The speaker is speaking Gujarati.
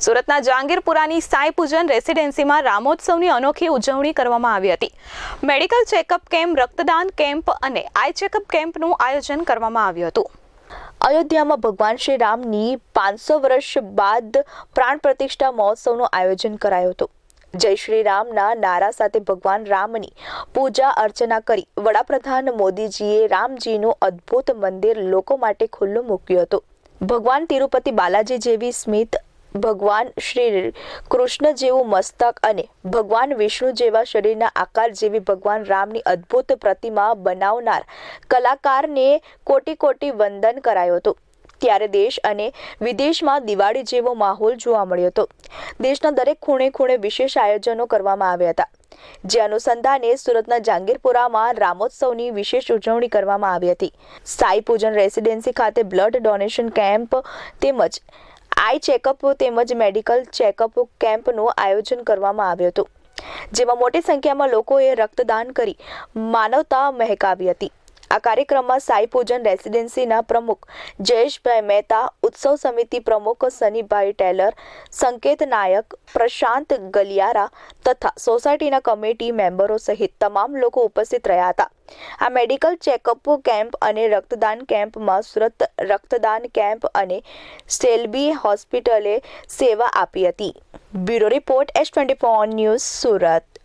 સુરતના જહાંગીરપુરાની સાઈ પૂજન રેસિડેન્સીમાં રામોત્સવની અનોખી ઉજવણી કરવામાં આવી હતી। મેડિકલ ચેકઅપ કેમ્પ, રક્તદાન કેમ્પ અને આઈ ચેકઅપ કેમ્પનું આયોજન કરવામાં આવ્યું હતું। અયોધ્યામાં ભગવાન શ્રી રામની 500 વર્ષ બાદ પ્રાણ પ્રતિષ્ઠા મહોત્સવનું આયોજન કરાયું હતું। જય શ્રી રામના નારા સાથે ભગવાન રામની પૂજા અર્ચના કરી વડાપ્રધાન મોદીજીએ રામજીનું અદ્ભુત મંદિર લોકો માટે ખુલ્લું મૂક્યું હતું। ભગવાન તિરુપતિ બાલાજી જેવી સ્મિત, ભગવાન શ્રી કૃષ્ણ જેવું મસ્તક અને ભગવાન વિષ્ણુ જેવા શરીરના આકાર જેવી ભગવાન રામની અદ્ભુત પ્રતિમા બનાવનાર કલાકારને કોટી કોટી વંદન કરાયો હતો। ત્યારે દેશ અને વિદેશમાં દિવાળી જેવો માહોલ જોવા મળ્યો હતો। દેશના દરેક ખૂણે ખૂણે વિશેષ આયોજનો કરવામાં આવ્યા હતા। જે અનુસંધાને સુરતના જહાંગીરપુરામાં રામોત્સવની વિશેષ ઉજવણી કરવામાં આવી હતી। સાઈ પૂજન રેસિડેન્સી ખાતે બ્લડ ડોનેશન કેમ્પ તેમજ આઈ ચેકઅપ તેમજ મેડિકલ ચેકઅપ કેમ્પનું આયોજન કરવામાં આવ્યું હતું, જેમાં મોટી સંખ્યામાં લોકોએ રક્તદાન કરી માનવતા મહેકાવી હતી। આ કાર્યક્રમમાં સાઈ પૂજન રેસિડેન્સીના પ્રમુખ જયેશભાઈ મહેતા, ઉત્સવ સમિતિ પ્રમુખ સનીભાઈ ટેલર, સંકેત નાયક, પ્રશાંત ગલિયારા તથા સોસાયટીના કમિટી મેમ્બરો સહિત તમામ લોકો ઉપસ્થિત રહ્યા હતા। આ મેડિકલ ચેકઅપ કેમ્પ અને રક્તદાન કેમ્પમાં સુરત રક્તદાન કેમ્પ અને સેલ્બી હોસ્પિટલે સેવા આપી હતી। Bureau report S24 news Surat.